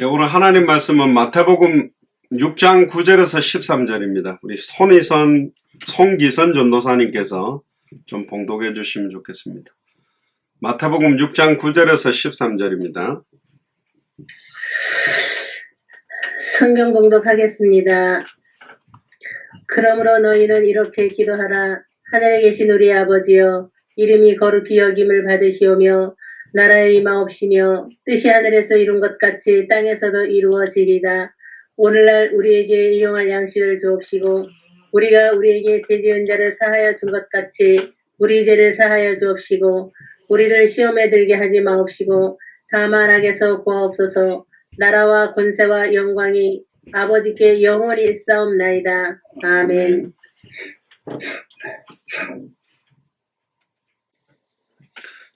예, 오늘 하나님 말씀은 마태복음 6장 9절에서 13절입니다. 우리 송기선 전도사님께서 좀 봉독해 주시면 좋겠습니다. 마태복음 6장 9절에서 13절입니다. 성경 봉독하겠습니다. 그러므로 너희는 이렇게 기도하라. 하늘에 계신 우리 아버지여, 이름이 거룩히 여김을 받으시오며 나라의 임하옵시며 뜻이 하늘에서 이룬 것 같이 땅에서도 이루어지리다. 오늘날 우리에게 일용할 양식을 주옵시고 우리가 우리에게 죄지은 자를 사하여 준 것 같이 우리 죄를 사하여 주옵시고 우리를 시험에 들게 하지 마옵시고 다만 악에서 구하옵소서. 나라와 권세와 영광이 아버지께 영원히 있사옵나이다. 아멘.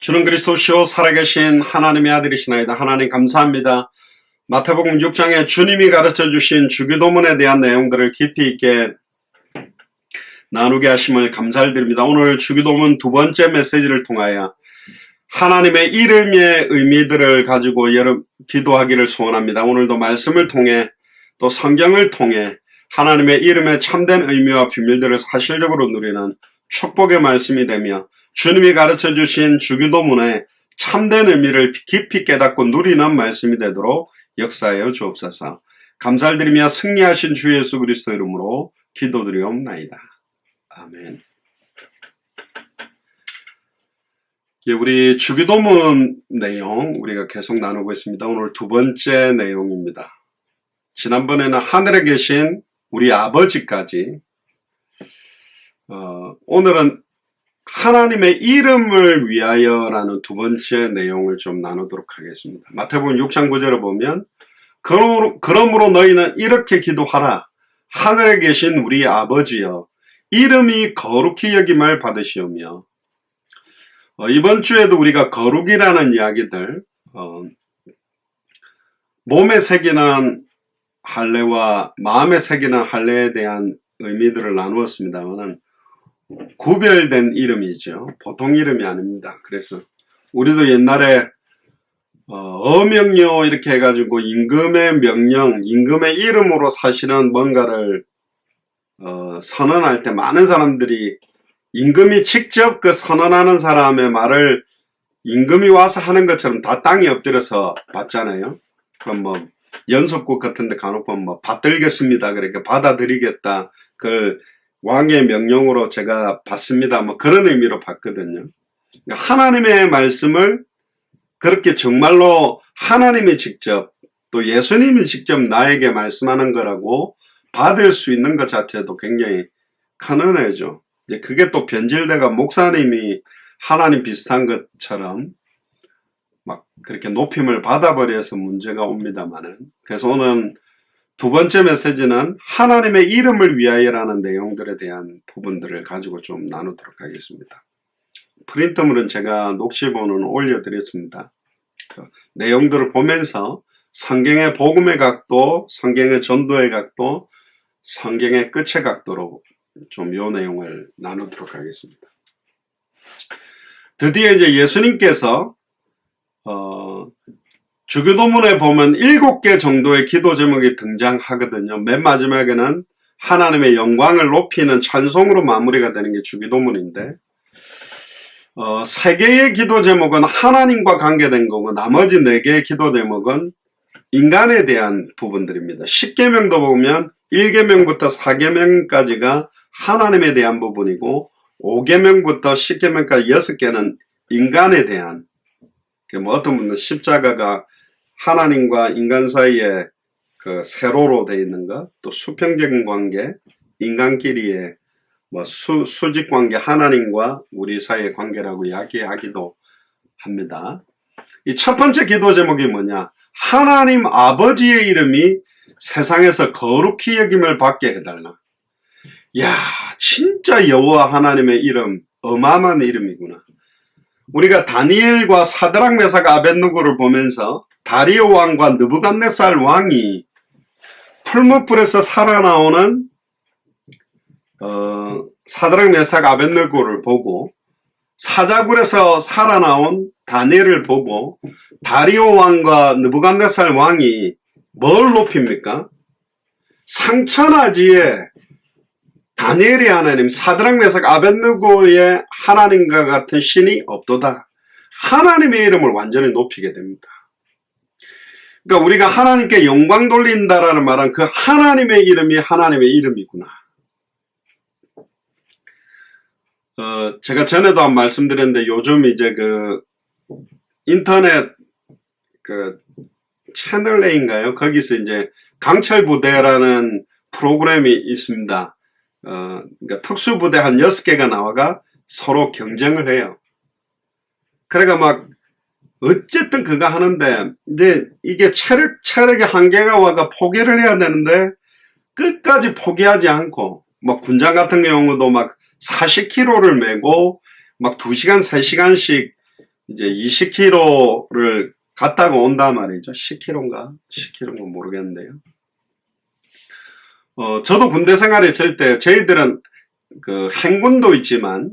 주는 그리스도시요 살아계신 하나님의 아들이시나이다. 하나님 감사합니다. 마태복음 6장에 주님이 가르쳐 주신 주기도문에 대한 내용들을 깊이 있게 나누게 하심을 감사드립니다. 오늘 주기도문 두 번째 메시지를 통하여 하나님의 이름의 의미들을 가지고 기도하기를 소원합니다. 오늘도 말씀을 통해 또 성경을 통해 하나님의 이름의 참된 의미와 비밀들을 사실적으로 누리는 축복의 말씀이 되며 주님이 가르쳐 주신 주기도문의 참된 의미를 깊이 깨닫고 누리는 말씀이 되도록 역사하여 주옵소서. 감사드리며 승리하신 주 예수 그리스도 이름으로 기도드리옵나이다. 아멘. 우리 주기도문 내용 우리가 계속 나누고 있습니다. 오늘 두 번째 내용입니다. 지난번에는 하늘에 계신 우리 아버지까지, 오늘은 하나님의 이름을 위하여라는 두 번째 내용을 좀 나누도록 하겠습니다. 마태복음 6장 9절을 보면 그러므로 너희는 이렇게 기도하라. 하늘에 계신 우리 아버지여, 이름이 거룩히 여김을 받으시오며. 이번 주에도 우리가 거룩이라는 이야기들, 몸에 새기는 할례와 마음에 새기는 할례에 대한 의미들을 나누었습니다만 구별된 이름이죠. 보통 이름이 아닙니다. 그래서 우리도 옛날에 어명료 이렇게 해가지고 임금의 명령, 임금의 이름으로 사실은 뭔가를 선언할 때 많은 사람들이 임금이 직접 그 선언하는 사람의 말을 임금이 와서 하는 것처럼 다 땅에 엎드려서 받잖아요. 그럼 뭐 연속국 같은 데 간혹 보면 뭐 받들겠습니다. 그러니까 받아들이겠다. 그걸 왕의 명령으로 제가 받습니다. 뭐 그런 의미로 받거든요. 하나님의 말씀을 그렇게 정말로 하나님이 직접 또 예수님이 직접 나에게 말씀하는 거라고 받을 수 있는 것 자체도 굉장히 큰 은혜죠. 이제 그게 또 변질돼가 목사님이 하나님 비슷한 것처럼 막 그렇게 높임을 받아버려서 문제가 옵니다만은. 그래서 오늘 두 번째 메시지는 하나님의 이름을 위하여라는 내용들에 대한 부분들을 가지고 좀 나누도록 하겠습니다. 프린트물은 제가 녹취본은 올려드렸습니다. 내용들을 보면서 성경의 복음의 각도, 성경의 전도의 각도, 성경의 끝의 각도로 좀 이 내용을 나누도록 하겠습니다. 드디어 이제 예수님께서 주기도문에 보면 7개 정도의 기도 제목이 등장하거든요. 맨 마지막에는 하나님의 영광을 높이는 찬송으로 마무리가 되는 게 주기도문인데 3개의 기도 제목은 하나님과 관계된 거고 나머지 4개의 기도 제목은 인간에 대한 부분들입니다. 10계명도 보면 1계명부터 4계명까지가 하나님에 대한 부분이고 5계명부터 10계명까지 6개는 인간에 대한, 뭐 어떤 분은 십자가가 하나님과 인간 사이에 그 세로로 되어 있는 것, 또 수평적인 관계, 인간끼리의 뭐 수직 관계, 하나님과 우리 사이의 관계라고 이야기하기도 합니다. 이 첫 번째 기도 제목이 뭐냐? 하나님 아버지의 이름이 세상에서 거룩히 여김을 받게 해달라. 야, 진짜 여호와 하나님의 이름 어마어마한 이름이구나. 우리가 다니엘과 사드락 메삭 아벳느고를 보면서 다리오 왕과 느부갓네살 왕이 풀무불에서 살아나오는 사드락 메삭 아벳느고를 보고 사자굴에서 살아나온 다니엘을 보고 다리오 왕과 느부갓네살 왕이 뭘 높입니까? 상천하지에 다니엘의 하나님, 사드락 메삭 아벳느고의 하나님과 같은 신이 없도다. 하나님의 이름을 완전히 높이게 됩니다. 그러니까 우리가 하나님께 영광 돌린다라는 말은 그 하나님의 이름이 하나님의 이름이구나. 제가 전에도 한 말씀드렸는데 요즘 이제 그 인터넷 그 채널 A인가요? 거기서 이제 강철 부대라는 프로그램이 있습니다. 그러니까 특수부대 한 6개가 나와가 서로 경쟁을 해요. 그러니까 막 어쨌든 그거 하는데 이제 이게 체력의 한계가 와가 포기를 해야 되는데 끝까지 포기하지 않고 막 군장 같은 경우도 막 40kg를 메고 막 2시간 3시간씩 이제 20kg를 갔다가 온단 말이죠. 10kg인가? 10kg인가 모르겠는데요. 저도 군대 생활했을 때 저희들은 그 행군도 있지만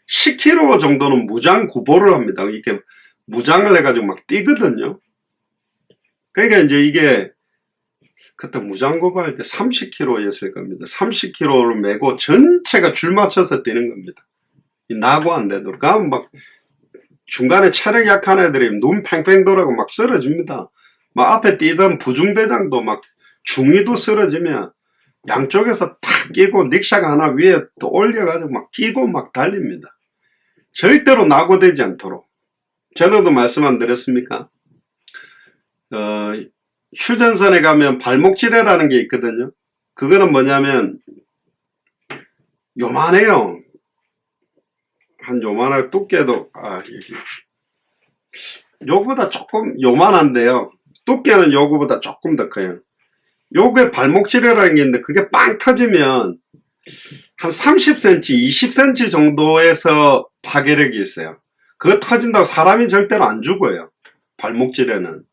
10km 정도는 무장 구보를 합니다. 이렇게 무장을 해가지고 막 뛰거든요. 그러니까 이제 이게 그때 무장 구보할 때 30km였을 겁니다. 30km를 메고 전체가 줄 맞춰서 뛰는 겁니다. 나고 안 되도록. 그러면 막 중간에 체력 약한 애들이 눈 팽팽 돌아고 막 쓰러집니다. 막 앞에 뛰던 부중대장도 막 중위도 쓰러지면 양쪽에서 탁 끼고 닉샷 하나 위에 또 올려가지고 막 끼고 막 달립니다. 절대로 낙오되지 않도록. 전에도 말씀 안 드렸습니까? 휴전선에 가면 발목지뢰라는 게 있거든요. 그거는 뭐냐면 요만해요. 한 요만하게 두께도 여기 요거보다 조금 요만한데요. 두께는 요거보다 조금 더 커요. 요게 발목지뢰라는 게 있는데 그게 빵 터지면 한 30cm, 20cm 정도에서 파괴력이 있어요. 그거 터진다고 사람이 절대로 안 죽어요. 발목지뢰는.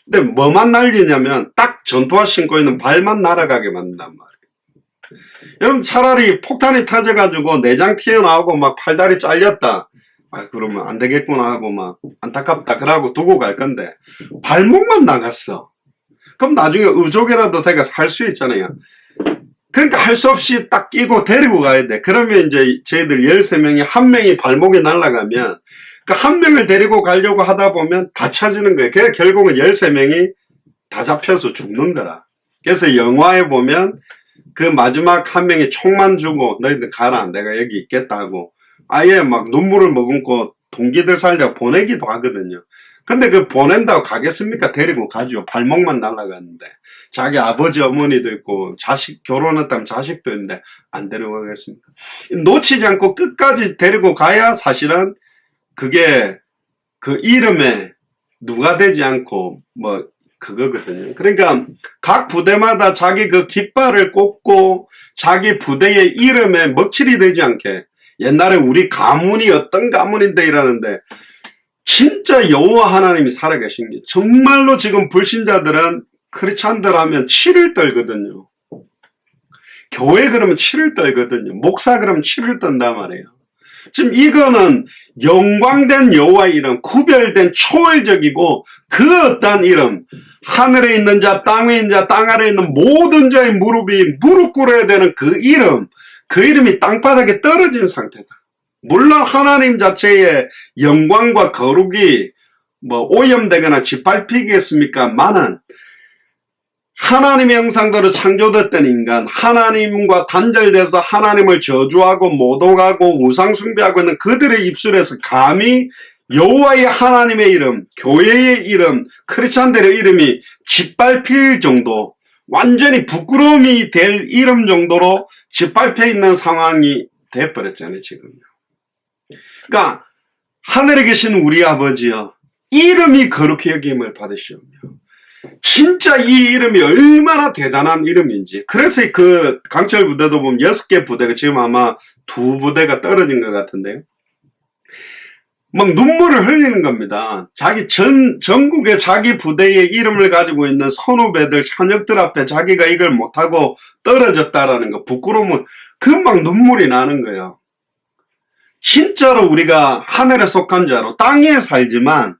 근데 뭐만 날리냐면 딱 전투화 신고 있는 발만 날아가게 만든단 말이에요. 여러분 차라리 폭탄이 터져가지고 내장 튀어나오고 막 팔다리 잘렸다. 그러면 안 되겠구나 하고 막 안타깝다 그러고 두고 갈 건데 발목만 나갔어. 그럼 나중에 의족이라도 내가 살 수 있잖아요. 그러니까 할 수 없이 딱 끼고 데리고 가야 돼. 그러면 이제 저희들 13명이 한 명이 발목이 날아가면 그 한 명을 데리고 가려고 하다 보면 다 쳐지는 거예요. 그래서 결국은 13명이 다 잡혀서 죽는 거라. 그래서 영화에 보면 그 마지막 한 명이 총만 주고 너희들 가라. 내가 여기 있겠다 하고 아예 막 눈물을 머금고 동기들 살려고 보내기도 하거든요. 근데 그 보낸다고 가겠습니까? 데리고 가죠. 발목만 날아갔는데. 자기 아버지 어머니도 있고 자식 결혼했다면 자식도 있는데 안 데려가겠습니까? 놓치지 않고 끝까지 데리고 가야 사실은 그게 그 이름에 누가 되지 않고 뭐 그거거든요. 그러니까 각 부대마다 자기 그 깃발을 꽂고 자기 부대의 이름에 먹칠이 되지 않게 옛날에 우리 가문이 어떤 가문인데 이러는데 진짜 여호와 하나님이 살아계신 게 정말로 지금 불신자들은 크리스찬들 하면 치를 떨거든요. 교회 그러면 치를 떨거든요. 목사 그러면 치를 떤단 말이에요. 지금 이거는 영광된 여호와의 이름, 구별된 초월적이고 그 어떤 이름, 하늘에 있는 자, 땅에 있는 자, 땅 아래에 있는 모든 자의 무릎이 무릎 꿇어야 되는 그 이름, 그 이름이 땅바닥에 떨어진 상태다. 물론 하나님 자체의 영광과 거룩이 뭐 오염되거나 짓밟히겠습니까만은 하나님의 형상대로 창조됐던 인간, 하나님과 단절돼서 하나님을 저주하고 모독하고 우상숭배하고 있는 그들의 입술에서 감히 여호와의 하나님의 이름, 교회의 이름, 크리스찬들의 이름이 짓밟힐 정도, 완전히 부끄러움이 될 이름 정도로 짓밟혀 있는 상황이 돼버렸잖아요, 지금요. 그러니까 하늘에 계신 우리 아버지여, 이름이 거룩히 여김을 받으시오며 진짜 이 이름이 얼마나 대단한 이름인지. 그래서 그 강철 부대도 보면 6개 부대가 지금 아마 2부대가 떨어진 것 같은데요. 막 눈물을 흘리는 겁니다. 자기 전국에 자기 부대의 이름을 가지고 있는 선후배들, 현역들 앞에 자기가 이걸 못하고 떨어졌다라는 거, 부끄러움은 금방 눈물이 나는 거예요. 진짜로 우리가 하늘에 속한 자로 땅에 살지만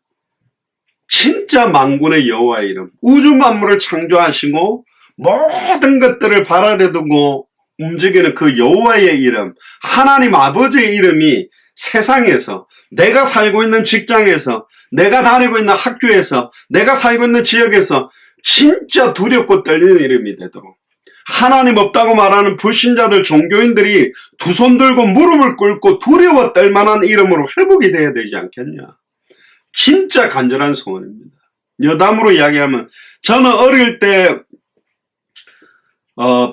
진짜 만군의 여호와의 이름, 우주 만물을 창조하시고 모든 것들을 발아래 두고 움직이는 그 여호와의 이름, 하나님 아버지의 이름이 세상에서, 내가 살고 있는 직장에서, 내가 다니고 있는 학교에서, 내가 살고 있는 지역에서 진짜 두렵고 떨리는 이름이 되도록, 하나님 없다고 말하는 불신자들, 종교인들이 두 손 들고 무릎을 꿇고 두려워 떨만한 이름으로 회복이 돼야 되지 않겠냐. 진짜 간절한 소원입니다. 여담으로 이야기하면, 저는 어릴 때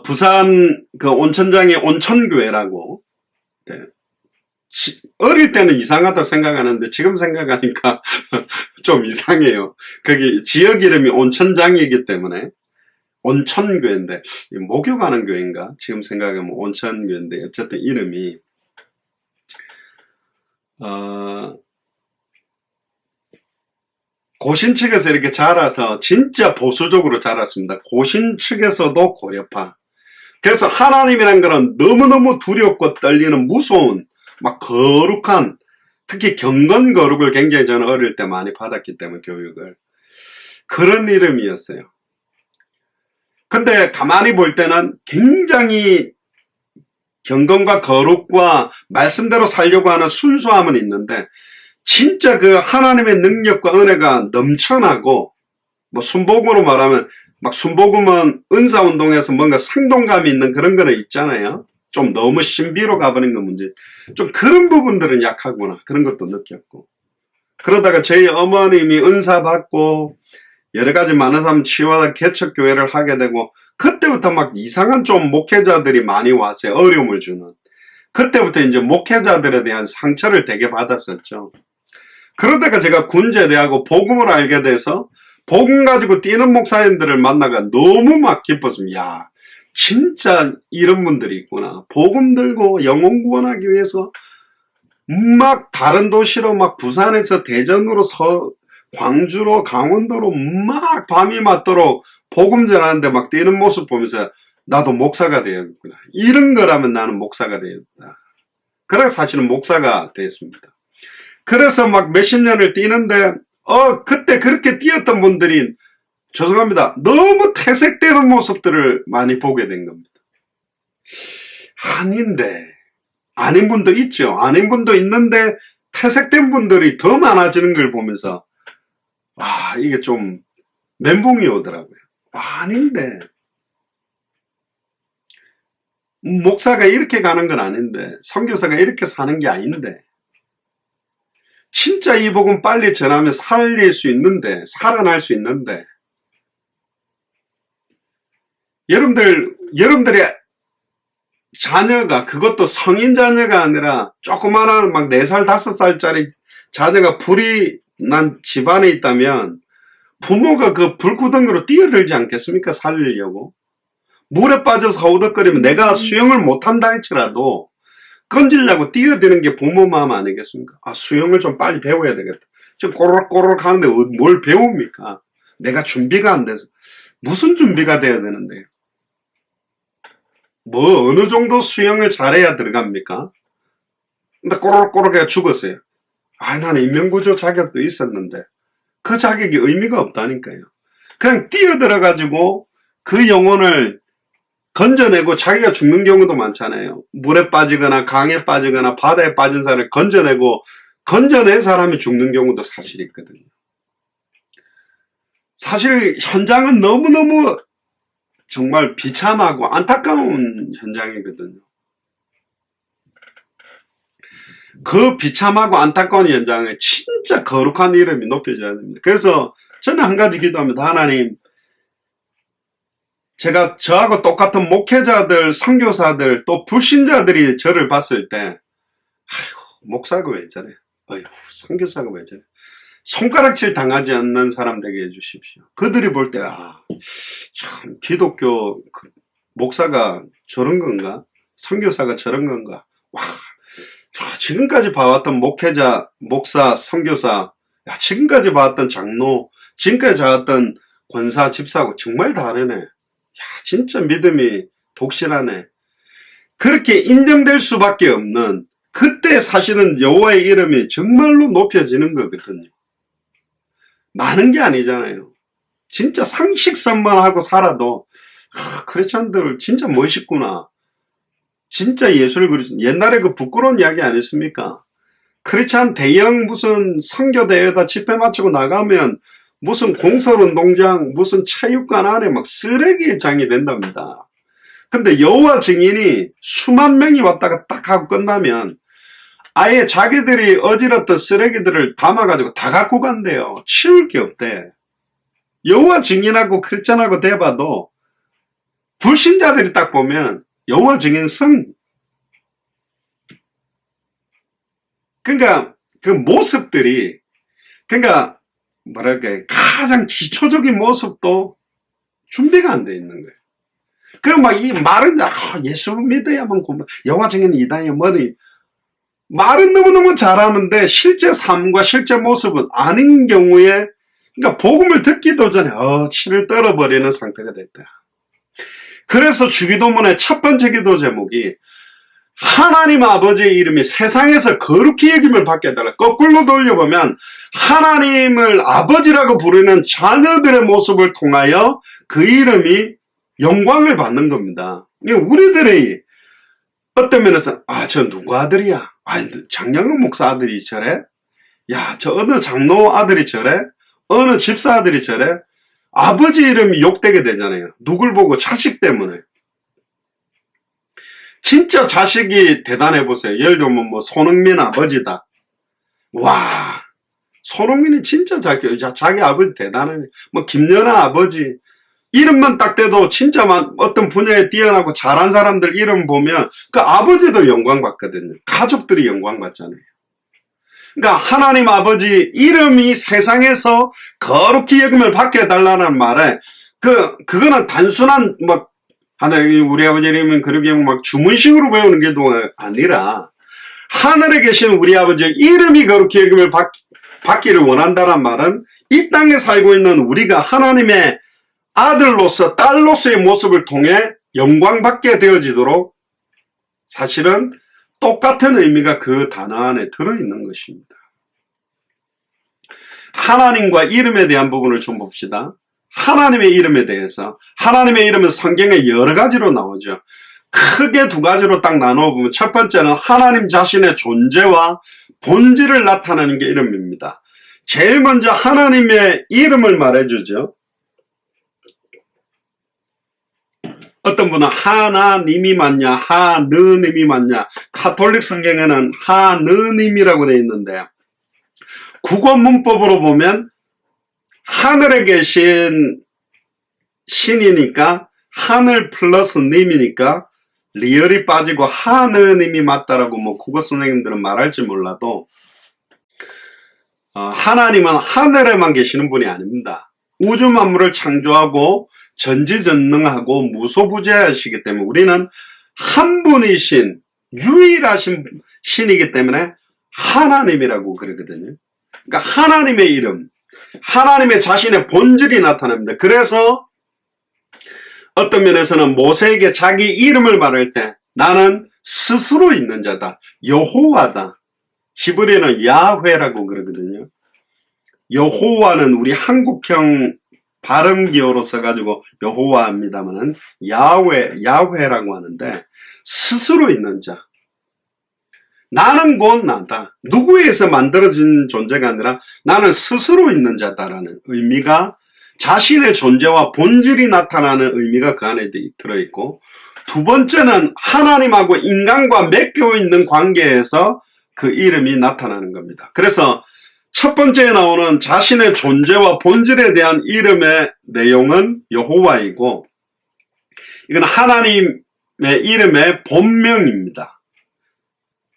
부산 그 온천장에 온천교회라고, 네. 어릴 때는 이상하다고 생각하는데 지금 생각하니까 좀 이상해요. 거기 지역 이름이 온천장이기 때문에 온천교회인데, 목욕하는 교회인가? 지금 생각하면 온천교회인데, 어쨌든 이름이 고신 측에서 이렇게 자라서 진짜 보수적으로 자랐습니다. 고신 측에서도 고려파. 그래서 하나님이란 거는 너무너무 두렵고 떨리는 무서운, 막 거룩한, 특히 경건 거룩을 굉장히 저는 어릴 때 많이 받았기 때문에 교육을. 그런 이름이었어요. 근데 가만히 볼 때는 굉장히 경건과 거룩과 말씀대로 살려고 하는 순수함은 있는데, 진짜 그 하나님의 능력과 은혜가 넘쳐나고, 뭐 순복음으로 말하면, 막 순복음은 은사운동에서 뭔가 생동감이 있는 그런 거는 있잖아요. 좀 너무 신비로 가버린 건 문제. 좀 그런 부분들은 약하구나. 그런 것도 느꼈고. 그러다가 저희 어머님이 은사 받고, 여러 가지 많은 사람 치유하다 개척교회를 하게 되고, 그때부터 막 이상한 좀 목회자들이 많이 왔어요. 어려움을 주는. 그때부터 이제 목회자들에 대한 상처를 되게 받았었죠. 그러다가 제가 군제대하고 복음을 알게 돼서 복음 가지고 뛰는 목사님들을 만나가 너무 막 기뻤습니다. 야, 진짜 이런 분들이 있구나. 복음 들고 영혼 구원하기 위해서 막 다른 도시로 막 부산에서 대전으로 광주로 강원도로 막 밤이 맞도록 복음 전하는데 막 뛰는 모습 보면서 나도 목사가 되었구나. 이런 거라면 나는 목사가 되었다. 그래서 사실은 목사가 되었습니다. 그래서 막 몇십 년을 뛰는데, 그때 그렇게 뛰었던 분들이, 죄송합니다, 너무 퇴색되는 모습들을 많이 보게 된 겁니다. 아닌데, 아닌 분도 있죠. 아닌 분도 있는데, 퇴색된 분들이 더 많아지는 걸 보면서, 이게 좀 멘붕이 오더라고요. 아닌데, 목사가 이렇게 가는 건 아닌데, 선교사가 이렇게 사는 게 아닌데, 진짜 이 복음 빨리 전하면 살릴 수 있는데, 살아날 수 있는데, 여러분들의 자녀가, 그것도 성인 자녀가 아니라 조그마한 막 4살, 5살짜리 자녀가 불이 난 집안에 있다면 부모가 그 불구덩이로 뛰어들지 않겠습니까? 살리려고. 물에 빠져서 허우덕거리면 내가 수영을 못한다 할지라도 건지려고 뛰어드는 게 부모 마음 아니겠습니까? 수영을 좀 빨리 배워야 되겠다. 지금 꼬르륵꼬르륵 하는데 뭘 배웁니까? 내가 준비가 안 돼서. 무슨 준비가 돼야 되는데? 뭐 어느 정도 수영을 잘해야 들어갑니까? 근데 꼬르륵꼬르륵 해가 죽었어요. 나는 인명구조 자격도 있었는데 그 자격이 의미가 없다니까요. 그냥 뛰어들어가지고 그 영혼을 건져내고 자기가 죽는 경우도 많잖아요. 물에 빠지거나 강에 빠지거나 바다에 빠진 사람을 건져낸 사람이 죽는 경우도 사실 있거든요. 사실 현장은 너무너무 정말 비참하고 안타까운 현장이거든요. 그 비참하고 안타까운 현장에 진짜 거룩한 이름이 높여져야 됩니다. 그래서 저는 한 가지 기도합니다. 하나님, 제가 저하고 똑같은 목회자들, 선교사들, 또 불신자들이 저를 봤을 때, 아이고, 목사가 왜 저래? 아이고, 선교사가 왜 저래? 손가락질 당하지 않는 사람 되게 해주십시오. 그들이 볼 때, 참, 기독교 목사가 저런 건가? 선교사가 저런 건가? 지금까지 봐왔던 목회자, 목사, 선교사, 지금까지 봐왔던 장로, 지금까지 봐왔던 권사, 집사하고 정말 다르네. 진짜 믿음이 독실하네. 그렇게 인정될 수밖에 없는, 그때 사실은 여호와의 이름이 정말로 높여지는 거거든요. 많은 게 아니잖아요. 진짜 상식선만 하고 살아도 크리스찬들 진짜 멋있구나. 진짜 예술 그리스도. 옛날에 그 부끄러운 이야기 아니었습니까? 크리스찬 대형 무슨 선교대회다 집회 마치고 나가면 무슨 공설운동장 무슨 체육관 안에 막 쓰레기장이 된답니다. 근데 여호와 증인이 수만 명이 왔다가 딱 하고 끝나면 아예 자기들이 어지럽던 쓰레기들을 담아가지고 다 갖고 간대요. 치울 게 없대. 여호와 증인하고 크리스찬하고 대봐도 불신자들이 딱 보면 여호와 증인 성. 그러니까 그 모습들이, 그러니까 뭐랄까, 가장 기초적인 모습도 준비가 안 돼 있는 거예요. 그럼 막 이 말은 예수 믿어야만 구원, 여호와 증인은 이다야 뭐니, 말은 너무너무 잘하는데 실제 삶과 실제 모습은 아닌 경우에, 그러니까 복음을 듣기도 전에 치를 떨어버리는 상태가 됐다. 그래서 주기도문의 첫 번째 기도 제목이 하나님 아버지의 이름이 세상에서 거룩히 여김을 받게 해달라. 거꾸로 돌려보면 하나님을 아버지라고 부르는 자녀들의 모습을 통하여 그 이름이 영광을 받는 겁니다. 우리들의 어떤 면에서 저 누구 아들이야? 장영훈 목사 아들이 저래? 야, 저 어느 장로 아들이 저래? 어느 집사 아들이 저래? 아버지 이름이 욕되게 되잖아요. 누굴 보고? 자식 때문에. 진짜 자식이 대단해 보세요. 예를 들면 손흥민 아버지다. 와, 손흥민이 진짜 자기 아버지 대단해. 김연아 아버지. 이름만 딱 대도 진짜 어떤 분야에 뛰어나고 잘한 사람들 이름 보면 그 아버지도 영광 받거든요. 가족들이 영광 받잖아요. 그러니까 하나님 아버지 이름이 세상에서 거룩히 여김을 받게 해달라는 말에 그거는 단순한 하나님 우리 아버지 이름은 그렇게 주문식으로 배우는 게 아니라 하늘에 계신 우리 아버지 이름이 거룩히 여김을 받기를 원한다는 말은 이 땅에 살고 있는 우리가 하나님의 아들로서 딸로서의 모습을 통해 영광받게 되어지도록 사실은 똑같은 의미가 그 단어 안에 들어있는 것입니다. 하나님과 이름에 대한 부분을 좀 봅시다. 하나님의 이름에 대해서, 하나님의 이름은 성경에 여러 가지로 나오죠. 크게 두 가지로 딱 나눠보면 첫 번째는 하나님 자신의 존재와 본질을 나타내는 게 이름입니다. 제일 먼저 하나님의 이름을 말해주죠. 어떤 분은 하나님이 맞냐, 하느님이 맞냐. 가톨릭 성경에는 하느님이라고 되어 있는데 국어 문법으로 보면 하늘에 계신 신이니까 하늘 플러스 님이니까 리얼이 빠지고 하느님이 맞다라고 국어 선생님들은 말할지 몰라도 하나님은 하늘에만 계시는 분이 아닙니다. 우주 만물을 창조하고 전지전능하고 무소부재하시기 때문에 우리는 한 분이신 유일하신 신이기 때문에 하나님이라고 그러거든요. 그러니까 하나님의 이름, 하나님의 자신의 본질이 나타납니다. 그래서 어떤 면에서는 모세에게 자기 이름을 말할 때 나는 스스로 있는 자다, 여호와다. 히브리어는 야훼라고 그러거든요. 여호와는 우리 한국형 발음 기호로 써가지고 여호와입니다만은 야훼라고 하는데 스스로 있는 자. 나는 곧 나다. 누구에서 만들어진 존재가 아니라 나는 스스로 있는 자다라는 의미가 자신의 존재와 본질이 나타나는 의미가 그 안에 들어있고 두 번째는 하나님하고 인간과 맺겨 있는 관계에서 그 이름이 나타나는 겁니다. 그래서 첫 번째에 나오는 자신의 존재와 본질에 대한 이름의 내용은 여호와이고 이건 하나님의 이름의 본명입니다.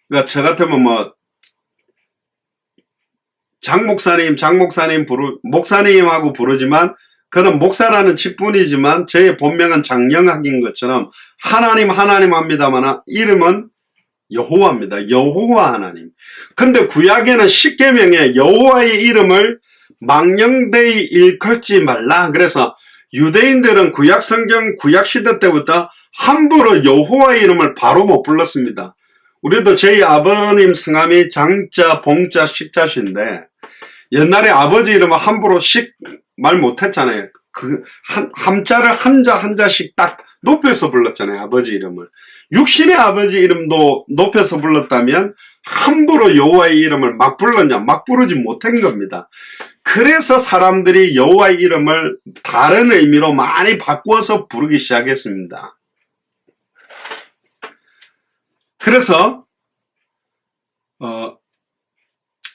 그러니까 저 같으면 목사님하고 부르지만 그는 목사라는 직분이지만 저의 본명은 장영학인 것처럼 하나님 합니다만 이름은 여호와입니다. 여호와 하나님. 근데 구약에는 십계명에 여호와의 이름을 망령되이 일컬지 말라. 그래서 유대인들은 구약 성경 구약 시대 때부터 함부로 여호와의 이름을 바로 못 불렀습니다. 우리도 저희 아버님 성함이 장자, 봉자, 식자신데 옛날에 아버지 이름을 함부로 말 못했잖아요. 그 함자를 한자씩 딱 높여서 불렀잖아요. 아버지 이름을. 육신의 아버지 이름도 높여서 불렀다면 함부로 여호와의 이름을 막 불렀냐? 막 부르지 못한 겁니다. 그래서 사람들이 여호와의 이름을 다른 의미로 많이 바꾸어서 부르기 시작했습니다. 그래서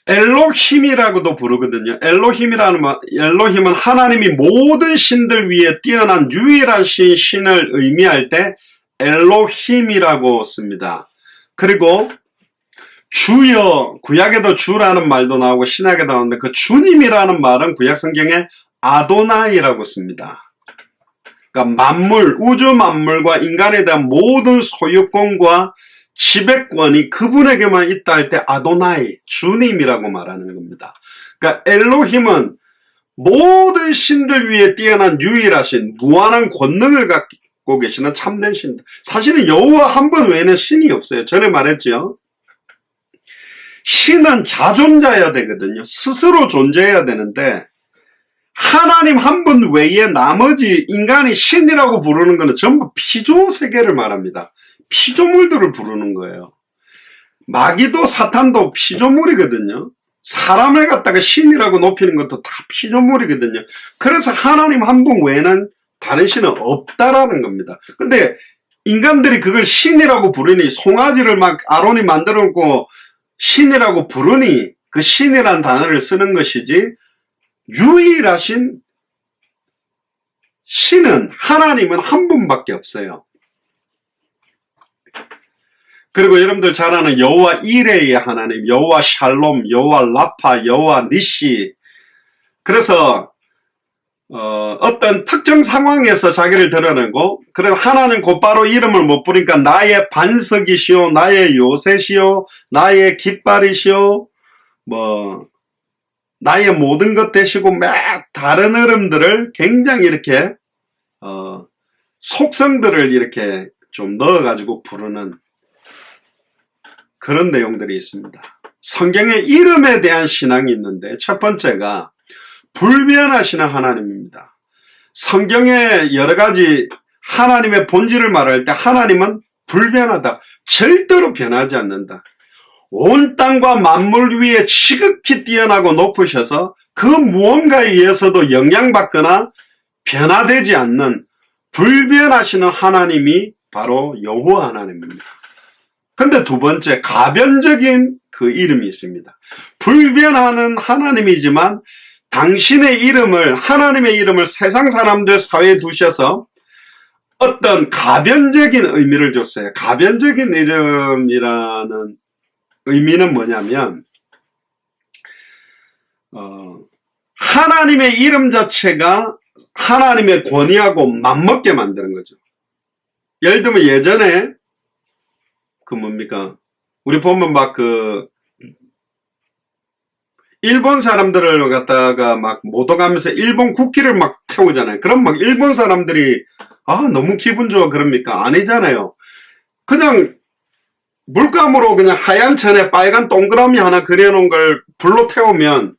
엘로힘이라고도 부르거든요. 엘로힘은 하나님이 모든 신들 위에 뛰어난 유일한 신을 의미할 때 엘로힘이라고 씁니다. 그리고 주여, 구약에도 주라는 말도 나오고 신약에도 나오는데 그 주님이라는 말은 구약 성경에 아도나이라고 씁니다. 그러니까 만물, 우주 만물과 인간에 대한 모든 소유권과 지배권이 그분에게만 있다 할 때 아도나이, 주님이라고 말하는 겁니다. 그러니까 엘로힘은 모든 신들 위에 뛰어난 유일하신 무한한 권능을 갖고 계시는 참된 신. 사실은 여호와 한 분 외에는 신이 없어요. 전에 말했죠. 신은 자존자여야 되거든요. 스스로 존재해야 되는데 하나님 한 분 외에 나머지 인간이 신이라고 부르는 것은 전부 피조 세계를 말합니다. 피조물들을 부르는 거예요. 마귀도 사탄도 피조물이거든요. 사람을 갖다가 신이라고 높이는 것도 다 피조물이거든요. 그래서 하나님 한 분 외에는 다른 신은 없다라는 겁니다. 근데 인간들이 그걸 신이라고 부르니 송아지를 막 아론이 만들어 놓고 신이라고 부르니 그 신이란 단어를 쓰는 것이지 유일하신 신은 하나님은 한 분밖에 없어요. 그리고 여러분들 잘 아는 여호와 이레의 하나님, 여호와 샬롬, 여호와 라파, 여호와 니시. 그래서 어떤 특정 상황에서 자기를 드러내고, 그래서 하나님 곧바로 이름을 못 부르니까 나의 반석이시오, 나의 요새시오, 나의 깃발이시오, 나의 모든 것 되시고, 막 다른 이름들을 굉장히 이렇게 속성들을 이렇게 좀 넣어가지고 부르는 그런 내용들이 있습니다. 성경에 이름에 대한 신앙이 있는데 첫 번째가 불변하시는 하나님입니다. 성경에 여러 가지 하나님의 본질을 말할 때 하나님은 불변하다. 절대로 변하지 않는다. 온 땅과 만물 위에 지극히 뛰어나고 높으셔서 그 무언가에 의해서도 영향받거나 변화되지 않는 불변하시는 하나님이 바로 여호와 하나님입니다. 근데 두 번째, 가변적인 그 이름이 있습니다. 불변하는 하나님이지만 당신의 이름을, 하나님의 이름을 세상 사람들 사회에 두셔서 어떤 가변적인 의미를 줬어요. 가변적인 이름이라는 의미는 뭐냐면, 하나님의 이름 자체가 하나님의 권위하고 맞먹게 만드는 거죠. 예를 들면 예전에 우리 보면 일본 사람들을 갖다가 막 모독하면서 일본 국기를 막 태우잖아요. 그럼 막 일본 사람들이 너무 기분 좋아 그럽니까? 아니잖아요. 그냥 물감으로 그냥 하얀 천에 빨간 동그라미 하나 그려놓은 걸 불로 태우면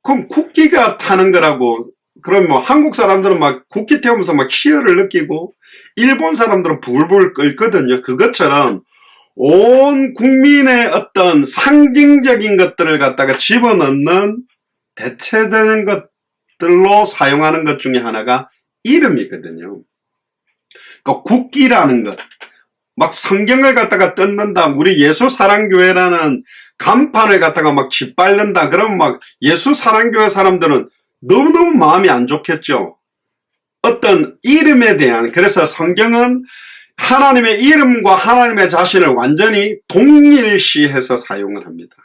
그럼 국기가 타는 거라고. 그럼 한국 사람들은 막 국기 태우면서 막 희열을 느끼고 일본 사람들은 부글부글 끓거든요. 그것처럼 온 국민의 어떤 상징적인 것들을 갖다가 집어넣는 대체되는 것들로 사용하는 것 중에 하나가 이름이거든요. 그러니까 국기라는 것, 막 성경을 갖다가 뜯는다, 우리 예수사랑교회라는 간판을 갖다가 막 짓밟는다, 그러면 막 예수사랑교회 사람들은 너무너무 마음이 안 좋겠죠. 어떤 이름에 대한, 그래서 성경은 하나님의 이름과 하나님의 자신을 완전히 동일시해서 사용을 합니다.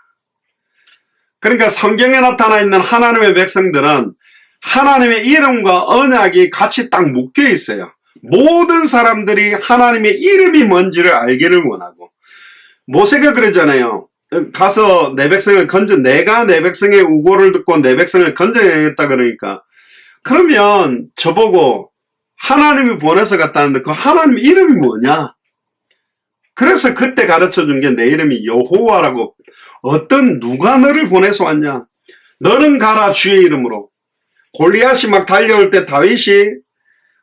그러니까 성경에 나타나 있는 하나님의 백성들은 하나님의 이름과 언약이 같이 딱 묶여 있어요. 모든 사람들이 하나님의 이름이 뭔지를 알기를 원하고, 모세가 그러잖아요. 가서 내 백성을 내가 내 백성의 우고를 듣고 내 백성을 건져내겠다 그러니까, 그러면 저보고 하나님이 보내서 갔다는데 그 하나님 이름이 뭐냐? 그래서 그때 가르쳐 준 게 내 이름이 여호와라고. 누가 너를 보내서 왔냐? 너는 가라 주의 이름으로. 골리앗이 막 달려올 때 다윗이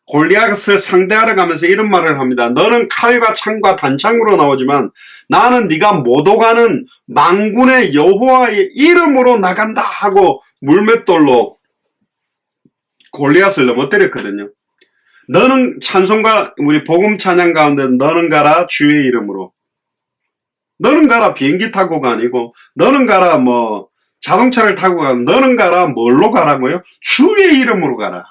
골리앗을 상대하러 가면서 이런 말을 합니다. 너는 칼과 창과 단창으로 나오지만 나는 네가 못 오가는 만군의 여호와의 이름으로 나간다 하고 물맷돌로 골리앗을 넘어뜨렸거든요. 너는 찬송가 우리 복음 찬양 가운데 너는 가라 주의 이름으로. 너는 가라 비행기 타고가 아니고 너는 가라 뭐 자동차를 타고 가. 너는 가라 뭘로 가라고요? 주의 이름으로 가라.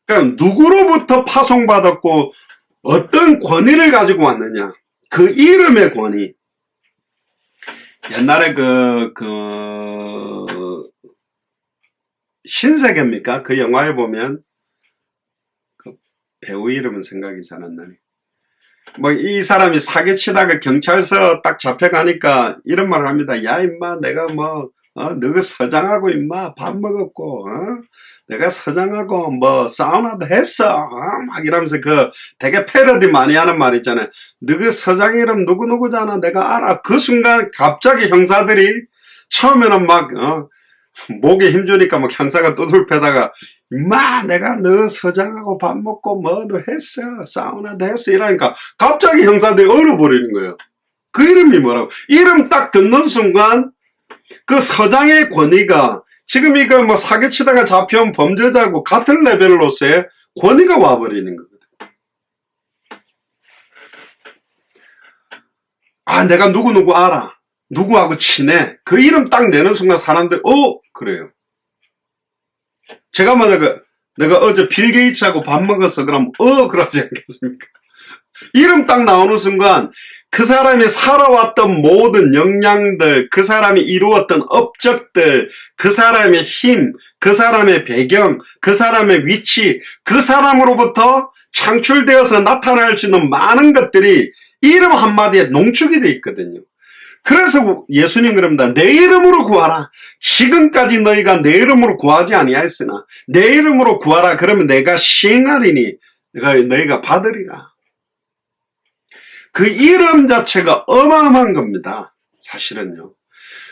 그러니까 누구로부터 파송받았고 어떤 권위를 가지고 왔느냐. 그 이름의 권위. 옛날에 신세계입니까? 그 영화에 보면 그 배우 이름은 생각이 잘 안 나네. 뭐 이 사람이 사기치다가 경찰서 딱 잡혀가니까 이런 말을 합니다. 야 임마 내가 뭐 너가 서장하고 임마 밥 먹었고 내가 서장하고 뭐 사우나도 했어 막 이러면서 그 되게 패러디 많이 하는 말 있잖아요. 너가 서장 이름 누구누구잖아 내가 알아. 그 순간 갑자기 형사들이 처음에는 막 목에 힘주니까 막 형사가 두들패다가 임마 내가 너 서장하고 밥 먹고 뭐도 했어 사우나도 했어 이러니까 갑자기 형사들이 얼어버리는 거예요. 그 이름이 뭐라고. 이름 딱 듣는 순간 그 서장의 권위가 지금 이거 뭐 사기치다가 잡혀온 범죄자고 같은 레벨로서의 권위가 와버리는 거거든. 아 내가 누구누구 알아. 누구하고 친해. 그 이름 딱 내는 순간 사람들 그래요. 제가 만약 내가 어제 빌 게이츠하고 밥 먹었어 그럼 그러지 않겠습니까? 이름 딱 나오는 순간 그 사람이 살아왔던 모든 역량들, 그 사람이 이루었던 업적들, 그 사람의 힘, 그 사람의 배경, 그 사람의 위치, 그 사람으로부터 창출되어서 나타날 수 있는 많은 것들이 이름 한마디에 농축이 돼 있거든요. 그래서 예수님 그럽니다. 내 이름으로 구하라. 지금까지 너희가 내 이름으로 구하지 아니하였으나 내 이름으로 구하라. 그러면 내가 시행하리니 너희가 받으리라. 그 이름 자체가 어마어마한 겁니다. 사실은요.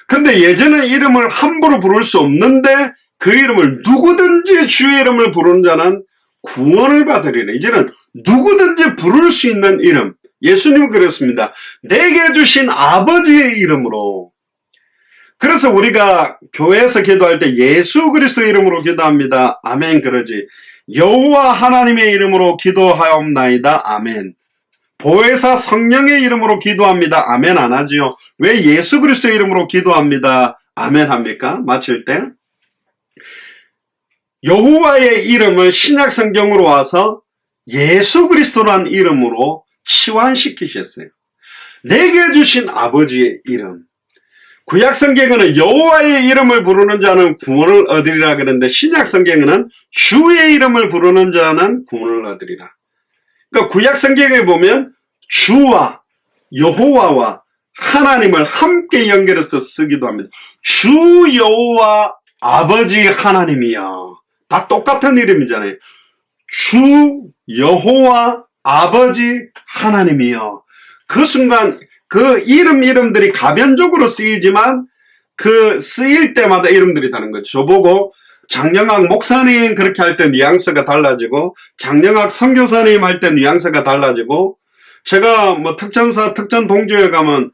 그런데 예전에 이름을 함부로 부를 수 없는데 그 이름을 누구든지 주의 이름을 부르는 자는 구원을 받으리라. 이제는 누구든지 부를 수 있는 이름. 예수님은 그랬습니다. 내게 주신 아버지의 이름으로. 그래서 우리가 교회에서 기도할 때 예수 그리스도의 이름으로 기도합니다. 아멘 그러지. 여호와 하나님의 이름으로 기도하옵나이다. 아멘. 보혜사 성령의 이름으로 기도합니다. 아멘 안 하지요. 왜 예수 그리스도의 이름으로 기도합니다. 아멘 합니까? 마칠 때. 여호와의 이름을 신약 성경으로 와서 예수 그리스도란 이름으로 치환시키셨어요. 내게 주신 아버지의 이름. 구약 성경에는 여호와의 이름을 부르는 자는 구원을 얻으리라 그랬는데 신약 성경에는 주의 이름을 부르는 자는 구원을 얻으리라. 그러니까 구약 성경에 보면 주와 여호와와 하나님을 함께 연결해서 쓰기도 합니다. 주 여호와 아버지 하나님이여. 다 똑같은 이름이잖아요. 주 여호와 아버지 하나님이여. 그 순간 그 이름들이 가변적으로 쓰이지만 그 쓰일 때마다 이름들이 다른 거죠. 저보고 장영학 목사님 그렇게 할 때 뉘앙스가 달라지고 장영학 선교사님 할 때 뉘앙스가 달라지고 제가 뭐 특전사 특전 동조에 가면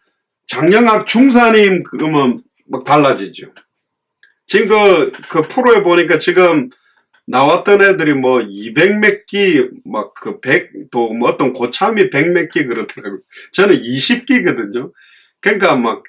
장영학 중사님 그러면 막 달라지죠. 지금 그 프로에 보니까 지금 나왔던 애들이 뭐 200몇 기, 막 그 100, 또 뭐 어떤 고참이 100몇 기 그렇더라고요. 저는 20기거든요. 그러니까 막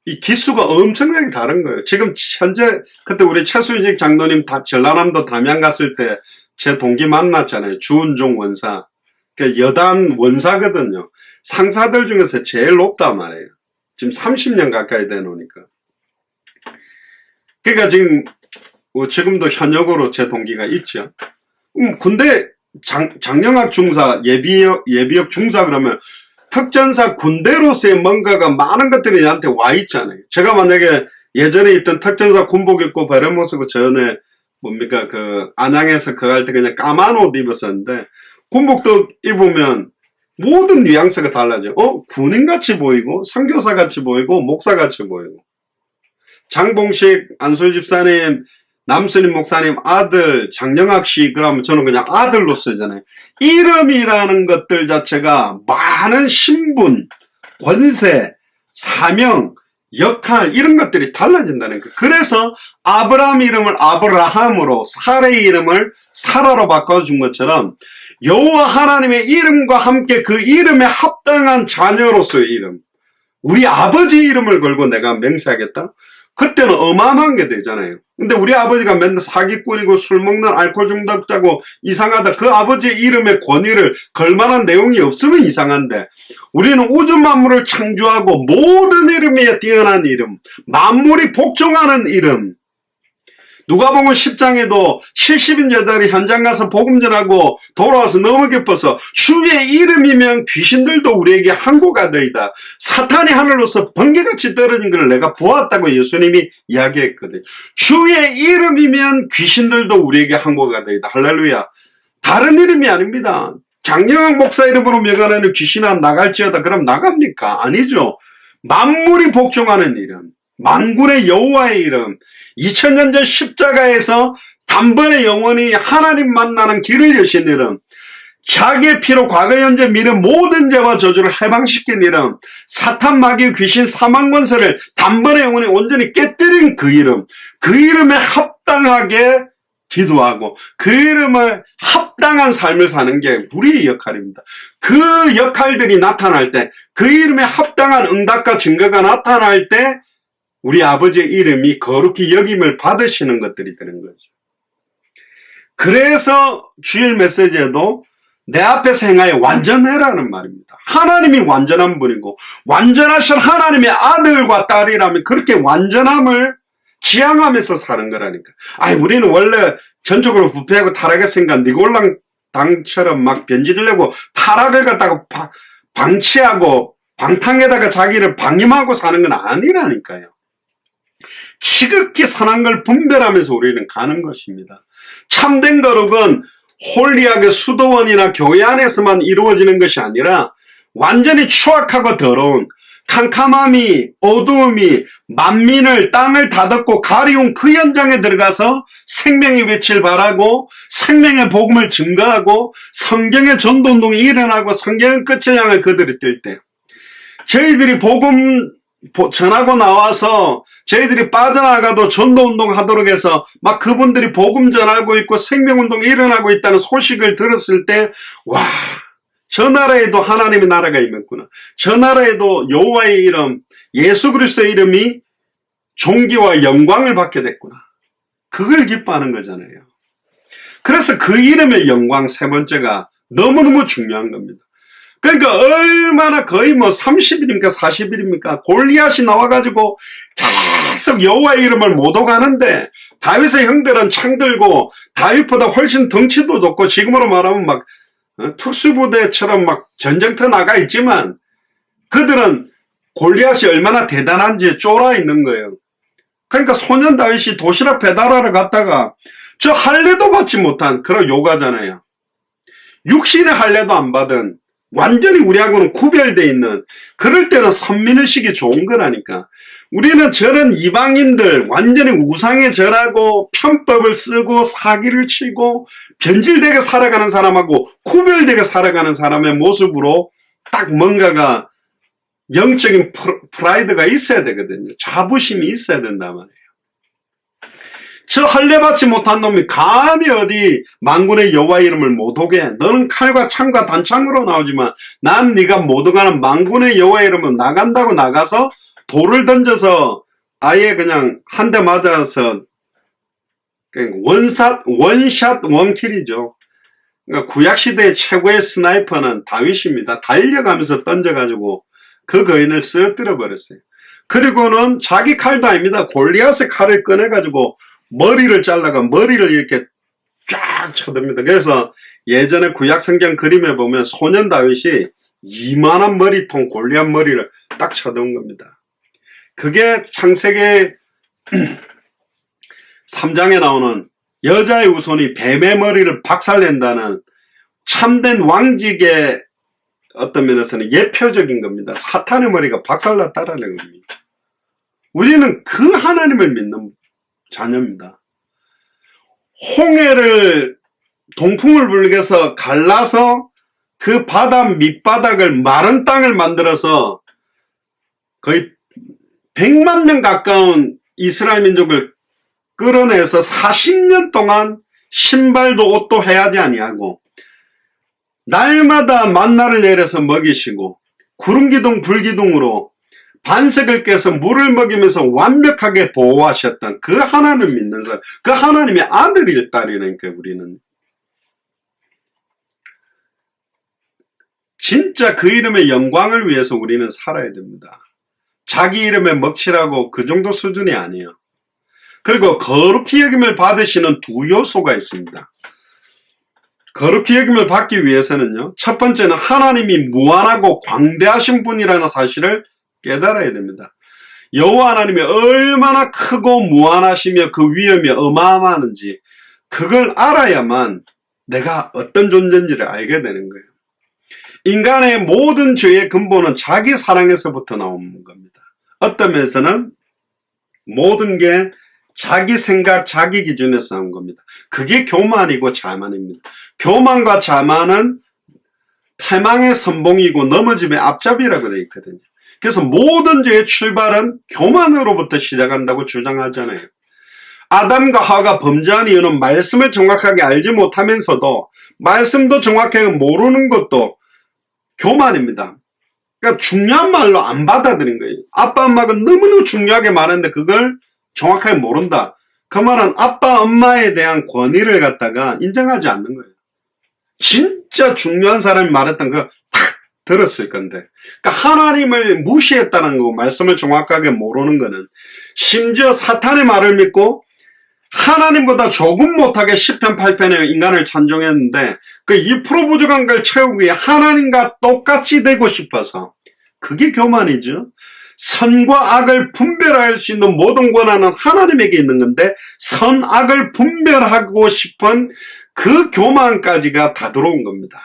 이 기수가 엄청나게 다른 거예요. 지금 현재, 그때 우리 최수직 장로님 전라남도 담양 갔을 때 제 동기 만났잖아요. 주은종 원사. 그러니까 여단 원사거든요. 상사들 중에서 제일 높단 말이에요. 지금 30년 가까이 되노니까. 그러니까 지금도 현역으로 제 동기가 있죠. 군대 장영학 중사, 예비역 중사 그러면 특전사 군대로서의 뭔가가 많은 것들이 나한테 와 있잖아요. 제가 만약에 예전에 있던 특전사 군복 입고 베레모 쓰고 전에 뭡니까 그 안양에서 그거 할 때 그냥 까만 옷 입었었는데 군복도 입으면 모든 뉘앙스가 달라져요. 군인같이 보이고 선교사같이 보이고 목사같이 보이고 장봉식 안수희 집사님, 남순임 목사님 아들 장영학 씨, 그러면 저는 그냥 아들로 쓰잖아요. 이름이라는 것들 자체가 많은 신분, 권세, 사명, 역할 이런 것들이 달라진다는 거예요. 그래서 아브라함 이름을 아브라함으로, 사라의 이름을 사라로 바꿔준 것처럼 여호와 하나님의 이름과 함께 그 이름에 합당한 자녀로서의 이름, 우리 아버지 이름을 걸고 내가 맹세하겠다? 그때는 어마어마한 게 되잖아요. 근데 우리 아버지가 맨날 사기꾼이고 술 먹는 알코올 중독자고 이상하다. 그 아버지의 이름의 권위를 걸만한 내용이 없으면 이상한데, 우리는 우주 만물을 창조하고 모든 이름에 뛰어난 이름, 만물이 복종하는 이름. 누가복음 10장에도 70인 제자들이 현장 가서 복음 전하고 돌아와서 너무 기뻐서 주의 이름이면 귀신들도 우리에게 항고가더이다. 사탄이 하늘로서 번개같이 떨어진 것을 내가 보았다고 예수님이 이야기했거든요. 주의 이름이면 귀신들도 우리에게 항고가더이다. 할렐루야. 다른 이름이 아닙니다. 장영학 목사 이름으로 명하는 귀신아 나갈지어다. 그럼 나갑니까? 아니죠. 만물이 복종하는 이름, 만군의 여호와의 이름, 2000년 전 십자가에서 단번에 영원히 하나님 만나는 길을 여신 이름, 자기의 피로 과거 현재 미래 모든 죄와 저주를 해방시킨 이름, 사탄 마귀 귀신 사망 권세를 단번에 영원히 온전히 깨뜨린 그 이름, 그 이름에 합당하게 기도하고 그 이름에 합당한 삶을 사는 게 우리의 역할입니다. 그 역할들이 나타날 때, 그 이름에 합당한 응답과 증거가 나타날 때 우리 아버지의 이름이 거룩히 여김을 받으시는 것들이 되는 거죠. 그래서 주일 메시지에도 내 앞에서 행하여 완전해라는 말입니다. 하나님이 완전한 분이고 완전하신 하나님의 아들과 딸이라면 그렇게 완전함을 지향하면서 사는 거라니까. 아니 우리는 원래 전적으로 부패하고 타락했으니까 니골랑 당처럼 막 변질되고 타락을 갖다가 방치하고 방탕에다가 자기를 방임하고 사는 건 아니라니까요. 지극히 선한 걸 분별하면서 우리는 가는 것입니다. 참된 거룩은 홀리하게 수도원이나 교회 안에서만 이루어지는 것이 아니라 완전히 추악하고 더러운 캄캄함이, 어두움이 만민을 땅을 다듬고 가리운 그 현장에 들어가서 생명의 빛을 발하고 생명의 복음을 증거하고 성경의 전도운동이 일어나고 성경의 끝을 향해 그들이 뛸 때, 저희들이 복음 전하고 나와서 저희들이 빠져나가도 전도운동 하도록 해서 막 그분들이 복음 전하고 있고 생명운동이 일어나고 있다는 소식을 들었을 때, 와, 저 나라에도 하나님의 나라가 임했구나. 저 나라에도 여호와의 이름, 예수 그리스도의 이름이 존귀와 영광을 받게 됐구나. 그걸 기뻐하는 거잖아요. 그래서 그 이름의 영광 세 번째가 너무너무 중요한 겁니다. 그러니까 얼마나 거의 뭐 30일입니까 40일입니까 골리앗이 나와가지고 계속 여호와의 이름을 못 오가는데, 다윗의 형들은 창 들고 다윗보다 훨씬 덩치도 높고 지금으로 말하면 막 특수부대처럼 막 전쟁터 나가 있지만 그들은 골리앗이 얼마나 대단한지 쫄아 있는 거예요. 그러니까 소년 다윗이 도시락 배달하러 갔다가 저 할례도 받지 못한 그런 요가잖아요. 육신의 할례도 안 받은, 완전히 우리하고는 구별되어 있는, 그럴 때는 선민의식이 좋은 거라니까. 우리는 저런 이방인들, 완전히 우상에 절하고 편법을 쓰고 사기를 치고 변질되게 살아가는 사람하고 구별되게 살아가는 사람의 모습으로 딱 뭔가가 영적인 프라이드가 있어야 되거든요. 자부심이 있어야 된단 말이에요. 저 할례 받지 못한 놈이 감히 어디 만군의 여호와 이름을 못 오게, 너는 칼과 창과 단창으로 나오지만 난 네가 못 오가는 만군의 여호와 이름을 나간다고 나가서 돌을 던져서 아예 그냥 한 대 맞아서 원샷 원킬이죠. 그러니까 구약시대의 최고의 스나이퍼는 다윗입니다. 달려가면서 던져가지고 그 거인을 쓰러뜨려 버렸어요. 그리고는 자기 칼도 아닙니다. 골리앗의 칼을 꺼내가지고 머리를 잘라가 머리를 이렇게 쫙 쳐듭니다. 그래서 예전에 구약 성경 그림에 보면 소년 다윗이 이만한 머리통 골리앗 머리를 딱 쳐든 겁니다. 그게 창세기 3장에 나오는 여자의 후손이 뱀의 머리를 박살낸다는 참된 왕직의 어떤 면에서는 예표적인 겁니다. 사탄의 머리가 박살났다라는 겁니다. 우리는 그 하나님을 믿는 자녀입니다. 홍해를 동풍을 불겨서 갈라서 그 바다 밑바닥을 마른 땅을 만들어서 거의 100만 명 가까운 이스라엘 민족을 끌어내서 40년 동안 신발도 옷도 해야지 아니하고 날마다 만나를 내려서 먹이시고 구름기둥 불기둥으로 반석을 깨서 물을 먹이면서 완벽하게 보호하셨던 그 하나님을 믿는 사람, 그 하나님의 아들일 딸이라니까. 우리는 진짜 그 이름의 영광을 위해서 우리는 살아야 됩니다. 자기 이름에 먹칠하고 그 정도 수준이 아니에요. 그리고 거룩히 여김을 받으시는 두 요소가 있습니다. 거룩히 여김을 받기 위해서는요, 첫 번째는 하나님이 무한하고 광대하신 분이라는 사실을 깨달아야 됩니다. 여호와 하나님이 얼마나 크고 무한하시며 그 위엄이 어마어마한지 그걸 알아야만 내가 어떤 존재인지를 알게 되는 거예요. 인간의 모든 죄의 근본은 자기 사랑에서부터 나오는 겁니다. 어떤 면에서는 모든 게 자기 생각, 자기 기준에서 나온 겁니다. 그게 교만이고 자만입니다. 교만과 자만은 패망의 선봉이고 넘어짐의 앞잡이라고 되어 있거든요. 그래서 모든 죄의 출발은 교만으로부터 시작한다고 주장하잖아요. 아담과 하와가 범죄한 이유는 말씀을 정확하게 알지 못하면서도 말씀도 정확하게 모르는 것도 교만입니다. 그러니까 중요한 말로 안 받아들인 거예요. 아빠 엄마가 너무너무 중요하게 말했는데 그걸 정확하게 모른다. 그 말은 아빠 엄마에 대한 권위를 갖다가 인정하지 않는 거예요. 진짜 중요한 사람이 말했던 거 탁 들었을 건데. 그러니까 하나님을 무시했다는 거, 말씀을 정확하게 모르는 거는, 심지어 사탄의 말을 믿고 하나님보다 조금 못하게 10편 8편에 인간을 찬송했는데 그 2% 부족한 걸 채우기 위해 하나님과 똑같이 되고 싶어서, 그게 교만이죠. 선과 악을 분별할 수 있는 모든 권한은 하나님에게 있는 건데 선악을 분별하고 싶은 그 교만까지가 다 들어온 겁니다.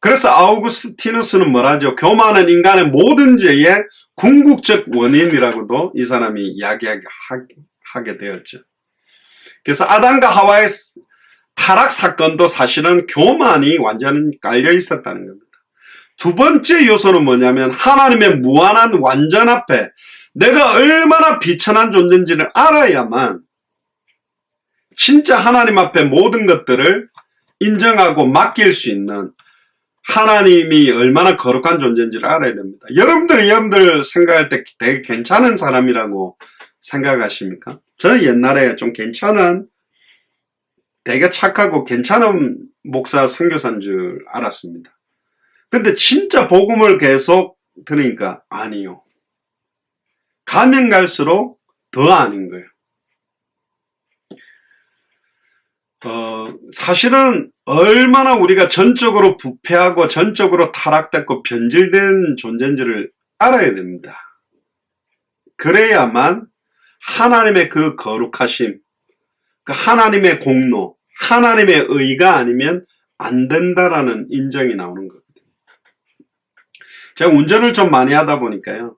그래서 아우구스티누스는 뭐라죠? 교만은 인간의 모든 죄의 궁극적 원인이라고도 이 사람이 이야기하게 되었죠. 그래서 아담과 하와의 타락 사건도 사실은 교만이 완전히 깔려 있었다는 겁니다. 두 번째 요소는 뭐냐면 하나님의 무한한 완전 앞에 내가 얼마나 비천한 존재인지를 알아야만 진짜 하나님 앞에 모든 것들을 인정하고 맡길 수 있는, 하나님이 얼마나 거룩한 존재인지를 알아야 됩니다. 여러분들 생각할 때 되게 괜찮은 사람이라고 생각하십니까? 저 옛날에 좀 괜찮은, 되게 착하고 괜찮은 목사 선교사인 줄 알았습니다. 근데 진짜 복음을 계속 들으니까 아니요. 가면 갈수록 더 아닌 거예요. 사실은 얼마나 우리가 전적으로 부패하고 전적으로 타락됐고 변질된 존재인지를 알아야 됩니다. 그래야만 하나님의 그 거룩하심, 그 하나님의 공로, 하나님의 의가 아니면 안 된다라는 인정이 나오는 거거든요. 제가 운전을 좀 많이 하다 보니까요.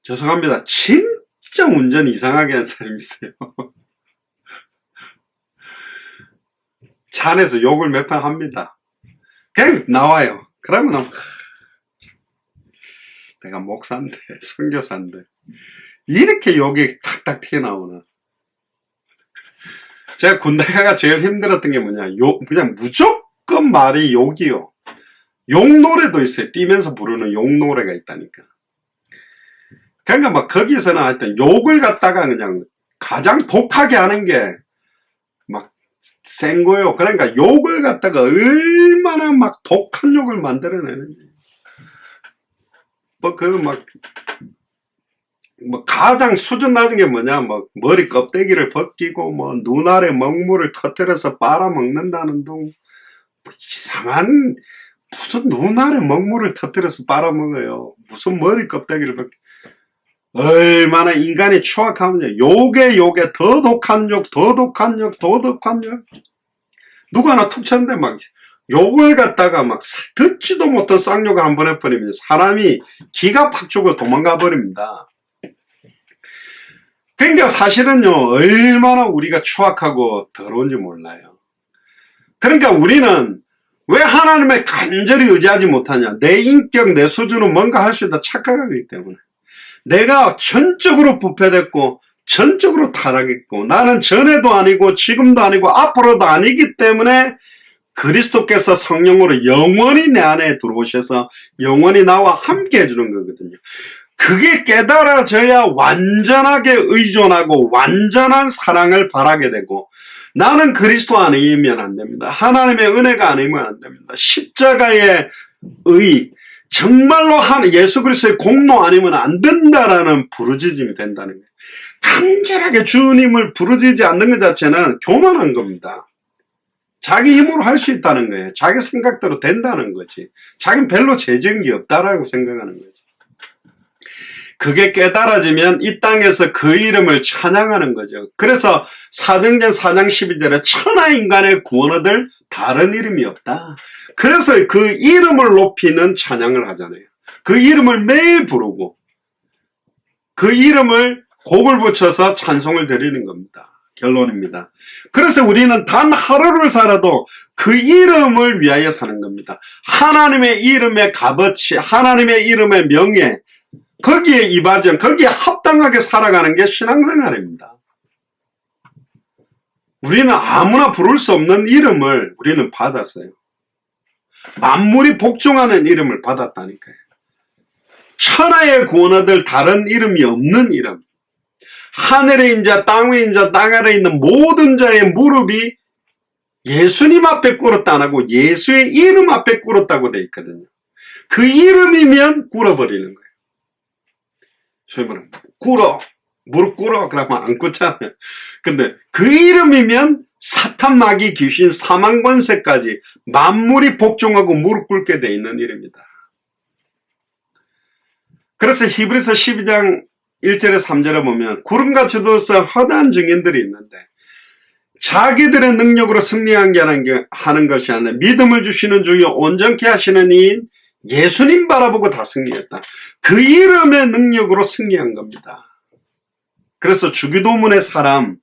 죄송합니다. 진짜 운전 이상하게 하는 사람이 있어요. 차 안에서 욕을 몇 번 합니다. 그냥 나와요. 그러면 내가 목사인데, 선교사인데 이렇게 욕이 탁탁 튀어나오나. 제가 군대 가가 제일 힘들었던 게 뭐냐, 그냥 무조건 말이 욕이요. 욕 노래도 있어요. 뛰면서 부르는 욕 노래가 있다니까. 그러니까 막 거기서는 하여튼 욕을 갖다가 그냥 가장 독하게 하는 게 막 센 거예요. 그러니까 욕을 갖다가 얼마나 막 독한 욕을 만들어내는지. 뭐 가장 수준 낮은 게 뭐냐, 뭐 머리 껍데기를 벗기고 뭐 눈 아래 먹물을 터뜨려서 빨아먹는다는 둥, 뭐 이상한, 무슨 눈 아래 먹물을 터뜨려서 빨아먹어요. 무슨 머리 껍데기를 벗기. 얼마나 인간이 추악하면요. 욕에 더 독한 욕, 더 독한 욕, 더 독한 욕. 누구 하나 툭 쳤는데 막 욕을 갖다가 막 듣지도 못한 쌍욕을 한 번 해버리면 사람이 기가 팍 죽어 도망가 버립니다. 그러니까 사실은요, 얼마나 우리가 추악하고 더러운지 몰라요. 그러니까 우리는 왜 하나님의 간절히 의지하지 못하냐? 내 인격, 내 수준은 뭔가 할 수 있다 착각하기 때문에. 내가 전적으로 부패됐고 전적으로 타락했고 나는 전에도 아니고 지금도 아니고 앞으로도 아니기 때문에 그리스도께서 성령으로 영원히 내 안에 들어오셔서 영원히 나와 함께 해주는 거거든요. 그게 깨달아져야 완전하게 의존하고 완전한 사랑을 바라게 되고 나는 그리스도 아니면 안 됩니다. 하나님의 은혜가 아니면 안 됩니다. 십자가의 의, 정말로 예수 그리스도의 공로 아니면 안 된다라는 부르짖음이 된다는 거예요. 간절하게 주님을 부르짖지 않는 것 자체는 교만한 겁니다. 자기 힘으로 할 수 있다는 거예요. 자기 생각대로 된다는 거지. 자기는 별로 재정이 없다라고 생각하는 거지. 그게 깨달아지면 이 땅에서 그 이름을 찬양하는 거죠. 그래서 사도행전 4장 12절에 천하 인간의 구원 얻을 다른 이름이 없다. 그래서 그 이름을 높이는 찬양을 하잖아요. 그 이름을 매일 부르고 그 이름을 곡을 붙여서 찬송을 드리는 겁니다. 결론입니다. 그래서 우리는 단 하루를 살아도 그 이름을 위하여 사는 겁니다. 하나님의 이름의 값어치, 하나님의 이름의 명예, 거기에 이바지한, 거기에 합당하게 살아가는 게 신앙생활입니다. 우리는 아무나 부를 수 없는 이름을 우리는 받았어요. 만물이 복종하는 이름을 받았다니까요. 천하의 구원 얻을 다른 이름이 없는 이름. 하늘의 인자, 땅 위의 인자, 땅 아래에 있는 모든 자의 무릎이 예수님 앞에 꿇었다 안 하고 예수의 이름 앞에 꿇었다고 되어 있거든요. 그 이름이면 꿇어버리는 거예요. 소위 말하면 꿇어, 무릎 꿇어 그러면 안 꿇잖아요. 근데 그 이름이면 사탄, 마귀, 귀신, 사망, 권세까지 만물이 복종하고 무릎 꿇게 되어 있는 이름이다. 그래서 히브리서 12장 1절에 3절에 보면 구름같이 둘러싼 허다한 증인들이 있는데 자기들의 능력으로 승리하는 것이 아니라 믿음을 주시는 주여 온전케 하시는 이인 예수님 바라보고 다 승리했다. 그 이름의 능력으로 승리한 겁니다. 그래서 주기도문의 사람,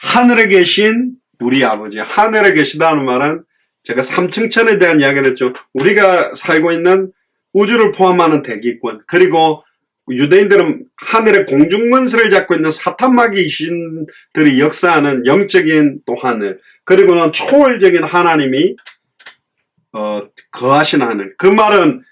하늘에 계신 우리 아버지, 하늘에 계시다는 말은 제가 삼층천에 대한 이야기를 했죠. 우리가 살고 있는 우주를 포함하는 대기권, 그리고 유대인들은 하늘의 공중권세를 잡고 있는 사탄, 마귀 귀신들이 역사하는 영적인 또 하늘, 그리고는 초월적인 하나님이 거하신 하늘. 그 말은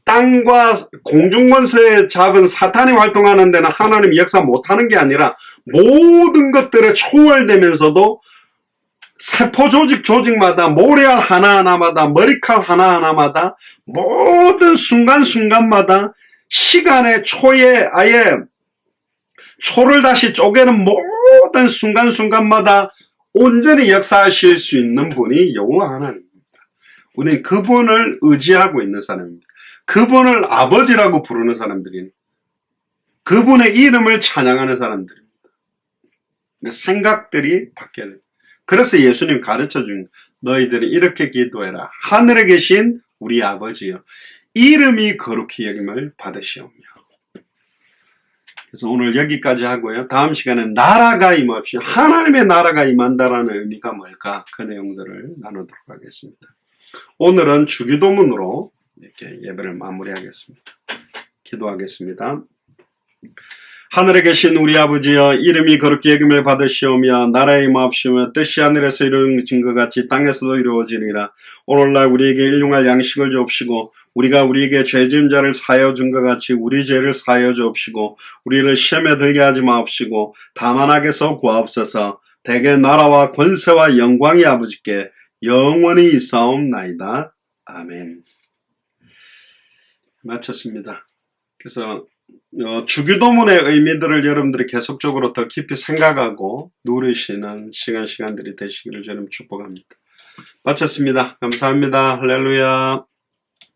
땅과 공중권세 잡은 사탄이 활동하는 데는 하나님이 역사 못하는 게 아니라 모든 것들에 초월되면서도 세포 조직마다 모래알 하나하나마다 머리칼 하나하나마다 모든 순간순간마다 시간의 초에 아예 초를 다시 쪼개는 모든 순간순간마다 온전히 역사하실 수 있는 분이 여호와 하나님입니다. 우리는 그분을 의지하고 있는 사람입니다. 그분을 아버지라고 부르는 사람들이 그분의 이름을 찬양하는 사람들입니다. 생각들이 바뀌어야 돼요. 그래서 예수님 가르쳐준 너희들이 이렇게 기도해라. 하늘에 계신 우리 아버지여 이름이 거룩히 여김을 받으시오며. 그래서 오늘 여기까지 하고요. 다음 시간에 나라가 임없이 하나님의 나라가 임한다라는 의미가 뭘까? 그 내용들을 나누도록 하겠습니다. 오늘은 주기도문으로 이렇게 예배를 마무리하겠습니다. 기도하겠습니다. 하늘에 계신 우리 아버지여 이름이 거룩히 여김을 받으시오며 나라의 임하옵시며 뜻이 하늘에서 이루어진 것 같이 땅에서도 이루어지리라. 오늘날 우리에게 일용할 양식을 주옵시고 우리가 우리에게 죄 지은 자를 사하여 준 것 같이 우리 죄를 사하여 주옵시고 우리를 시험에 들게 하지 마옵시고 다만 악에서 구하옵소서. 대개 나라와 권세와 영광이 아버지께 영원히 있사옵나이다. 아멘. 마쳤습니다. 그래서 주기도문의 의미들을 여러분들이 계속적으로 더 깊이 생각하고 누리시는 시간들이 되시기를 저는 축복합니다. 마쳤습니다. 감사합니다. 할렐루야.